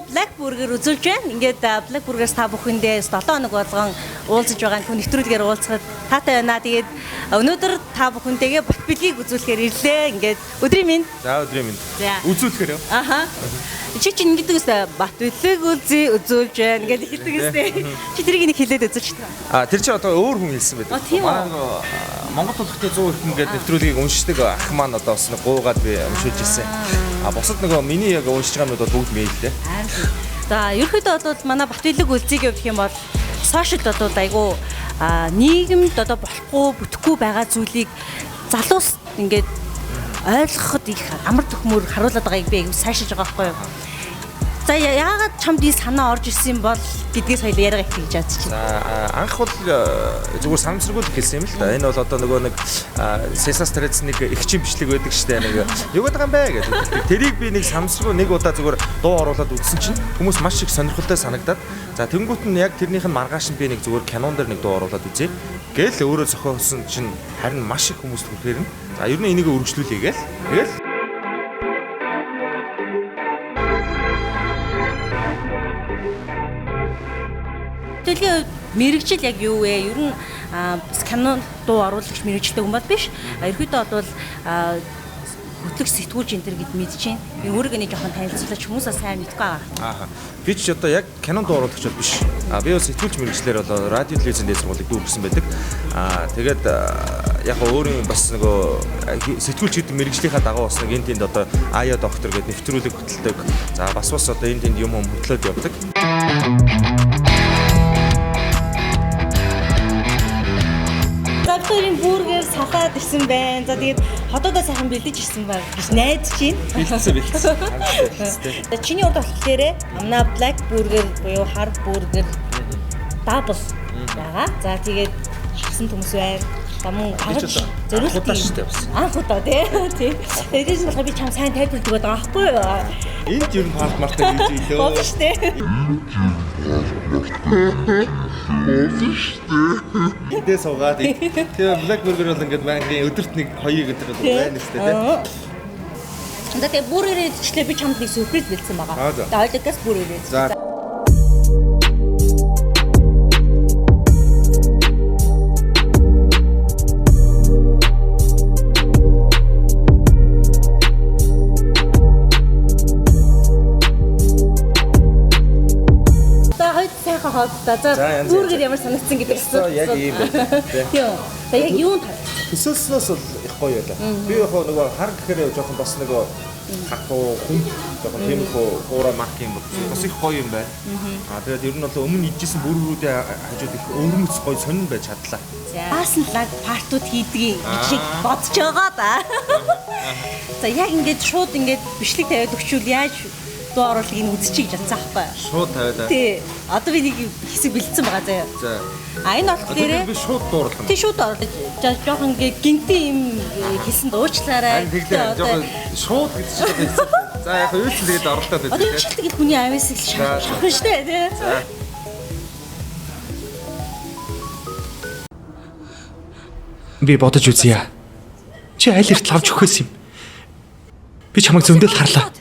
Black Burger үзүүлж байна. Ингээд Black Burger-с та бүхэндээ 7 хоног болгон уулзаж байгаа нөхөн нэвтрүүлгээр уулзахад таатай байна. Тэгээд өнөөдөр та бүхэнтэйгээ бат бэлгийг үзүүлэхээр ирлээ. Ингээд өдрийн минь. За өдрийн минь. Үзүүлэхээр юу? Аха. Чи чинь ингэдэг үстэй бат бэлгийг үзүүлж байна. Ингээд хэлдэг үстэй. Чи тэрийг нэг хэлээд үзүүлж та. Тэр чи одоо өөр хүн хэлсэн байдаг. Манай Монгол улстай 100 их ингээд нэвтрүүлгийг уншдаг ах маань одоо бас нэг гуугаад би уншиж ирсэн. Босод нөгөө миний яг уншиж байгаа юмуд бүгд мэйлээ. За ерөөхдөө бол манай бат бэлэг үлзийг явуулах юм бол сошиал бол айгу нийгэмд одоо болохгүй бүтэхгүй байгаа зүйлийг залуус ингээд ойлгоход их амар төхмөр харуулдаг байгааг би айгу сайшиж байгаа байхгүй юу. За яагаад чамд ийм санаа орж ирсэн бол гэдгээс хоёул яриа их хийж чадчих. За анх бол зүгээр санамсаргуул хэлсэн юм л да. Энэ бол одоо нөгөө нэг Сесас Трец нэг ихчин бичлэг байдаг штэ нэг юу гэдэг юм бэ гэдэг. Тэрийг би нэг санамсаргуул нэг удаа зүгээр дуу оруулаад үзсэн чинь хүмүүс маш их сонирхолтой санагдаад за тэнгуут нь яг тэрнийх нь маргааш нь би нэг зүгээр кинон дээр нэг дуу оруулаад үзье. Гээл өөрөө зохиосон чинь харин маш их хүмүүс түлхээрнэ. За ер нь энийг өргөжлүүлээ гээл. Тэгэл төлөв мэрэгжил яг юу вэ? Ер нь кинон дуу оруулагч мэрэгжилтэй хүн бол биш. Ерөөдөө бол хөтлөх сэтгүүлч энэ төр гэд мэдчихээн. Би өөрийгөө нэг жоохон танилцуулж хүмүүсээ сайн мэдгүй байгаа. Ааха. Би ч одоо яг кинон дуу оруулагч бол биш. Би бас сэтгүүлч мэрэгчлэр бол радио телевизэн дээр сургуулийг дүүрсэн байдаг. Тэгээд яг өөрийн бас нөгөө сэтгүүлч гэдэг мэрэгжлийнхаа дагуу бас нэг энэ тэнд одоо аяа доктор гэдэг нэвтрүүлэг хөтэлдэг. За бас одоо энэ тэнд юм хөтлөөд явдаг. Завтарын бүргээр салаад ирсэн байна. За тэгээд хотоодоо сайхан бэлдэж ирсэн баг гэж найдаж байна. Бэлдсэн. Чиний урд болохоор амна Black Burger буюу хар бургер double байгаа. За тэгээд шигсэн хүмүүс байна. Тамун авч зориулдаг шүү дээ бас. Анх удаа тий. Тэгээд болохоор би чам сайн тайлбарлаж байгаа байхгүй юу? Энд ер нь парт мартай гэж хэлээ. Болно шүү дээ. Эндээ суугаад тэгээ Black Burger бол ингээд мангийн өдөрт нэг 2 өдөр байна шүү дээ. Тэгээд бүрээрээ ичлээ би чамд нэг сюрприз бэлдсэн байгаа. Тэгээд ойлдогоос бүрээрээ. За. За бүргээр ямар санагдсан гэдэг чинь яг ийм байна. Тийм. За яг юунд төсөөснөөс бол их гоё байлаа. Би яг нөгөө хар гэхээр жоохон бас нөгөө хатуу хүн жоохон тийм хуура марк юм бас их гоё юм байна. Тэгээд ер нь бол өмнө идчихсэн бүргэрүүдийн хажууд их өвөрмөц гоё сонин байж чадлаа. Бас нь лаг партууд хийдгийг чиг бодож байгаа да. За яг ингээд шууд ингээд бичлэг тавиад өгчүүл яаж дуу оруулалтыг нь үзчихье гэж бодсон аахгүй. Шууд тавиад. Тий. Одоо би нэг хэсэг бэлдсэн байгаа заяа. За. Энэ болохоор би шууд дуу оруулах. Тий шууд оруулах. Жохон ингээ гинтийн юм хэлсэн дуучлаарай. Жохон шууд хэлсэн. За яг юу ч тэгээд оруулаад байдаг. Одоо чи тэгээд хүний авиас л шахах штэ тий. За. Би бодож үзье. Чи аль эрт авч өгөхөөс юм. Би чамайг зөндөл харлаа.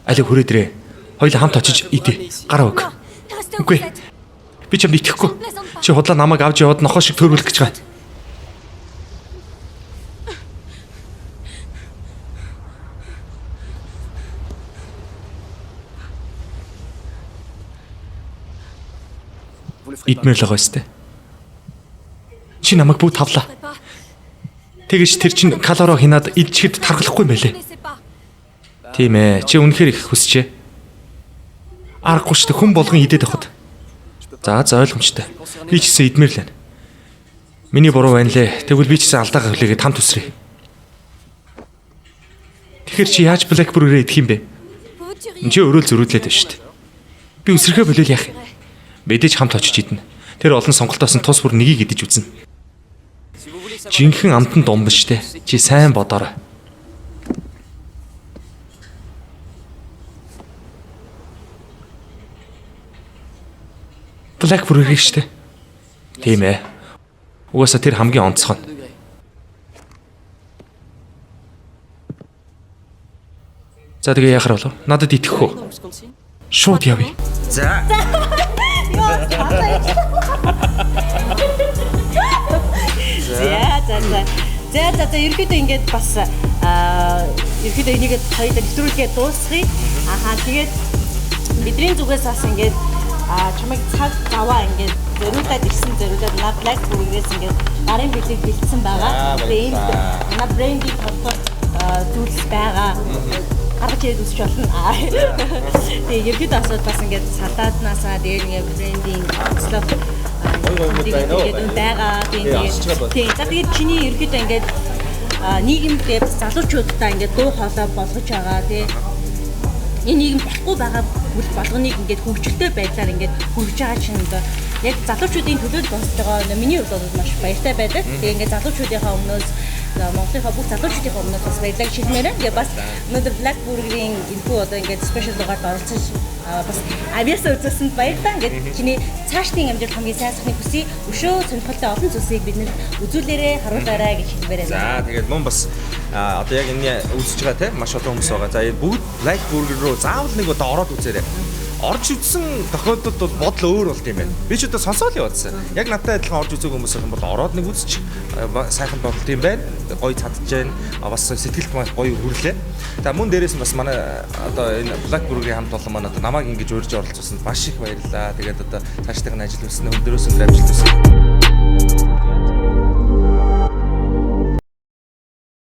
Алиг хүрээдрээ. Хоёул хамт очиж идэ. Гараа өг. Үгүй. Би чамд итгэхгүй. Чи худлаа намайг авч яваад нохоо шиг төрүүлэх гэж байна. Идмээр л байгаа өстэй. Чи намайг бүгд тавлаа. Тэгэж тэр чин калоро хинаад идчихэд тархалахгүй юм байлээ. Тийм ээ, чи үнэхээр их хүсчээ. Аргагүй ч хүн болгон идээд авахд. За ойлгомжтой. Би ч гэсэн идмээр л байна. Миний буруу байна лээ. Тэгвэл би ч гэсэн алдаагаа хүлээгээд хамт үсрээ. Тэгэхээр чи яаж Black Burger-ээ идэх юм бэ? Чи өөрөө л зөрүүдлээд байна шүү дээ. Би үсрэхээ болиул яах юм? Мэдээж хамт очиж идэнэ. Тэр олон сонголтоос нь тус бүр нэгийг идэж үзнэ. Жинхэнэ амтан дум биш дээ. Чи сайн бодоорой. Black Burger шүү дээ. Тийм ээ. Угаасаа тэр хамгийн онцгой нь. За тэгээ яхаар болов? Надад итгэх үү? Шууд явъя. За. За ерөөдөө ингээд бас ерөөдөө энийг хоёулаа нэвтрүүлгээ дуусгая. Тэгээд бидний зүгээс бас ингээд чамайг цаг заваа ингээд зөрүүлээд ирсэн на Black Burger-ээс ингээд гарын бэлэг бэлдсэн байгаа. Тэгээд на брендинг тодорхой зүйлс байгаа. Гарч ирээд үсч болно. Тэгээд ерөөдөө бас ингээд салаатнаасаа дээр ингээд брендинг слов тэгээд байгаа. Тэгээд чиний ерөөдөө ингээд нийгэмдээ залуучуудаа ингээд дуу хоолой болгож байгаа тий. Энэ нийгэм болохгүй байгаа бүл болгоныг ингээд хөгжилтэй байдлаар ингээд хөгжиж байгаа чинь одоо яг залуучуудын төлөө сонсож байгаа миний хувьд бол маш баяртай байдаг. Тэгээ ингээд залуучуудынхаа өмнөөс Монголынхаа бүх залуучуудынхаа өмнөөс бас баярлалаа хэлмээрээ. Тэгээ бас өнөөдөр Black Burger-ийн энэхүү одоо ингээд спешиал дугаард оролцож бас авьяасаа үзүүлсэнд баярлалаа. Ингээд чиний цаашдын амжилт хамгийн сайнхныг хүсье. Өшөө сонирхолтой олон зүйлсийг биднэрт үзүүлээрэй, харуулаарай гэж хэлмээрээ. За тэгээд мөн бас одоо яг энэ үзэж байгаа те маш олон хүмүүс байгаа. За бүгд Black Burger руу заавал нэг удаа ороод үзээрэй. Орж үзсэн тохиолдолд бол бодол өөр болт юм байна. Би ч одоо сонсоол яваадсан. Яг надтай адилхан орж үзег хүмүүс юм бол ороод нэг үзчих сайхан болт юм байна. Гоё цадж байна. Бас сэтгэлд маш гоё хүрлээ. За мөн дээрээс нь бас манай одоо энэ Black Burger-ийн хамт олон манай одоо намайг ингэж урьж оролцуулсанд маш их баярлалаа. Тэгээд одоо цаашдын ажил хүснэ өндөрөөс өндөр амжилт хүсье.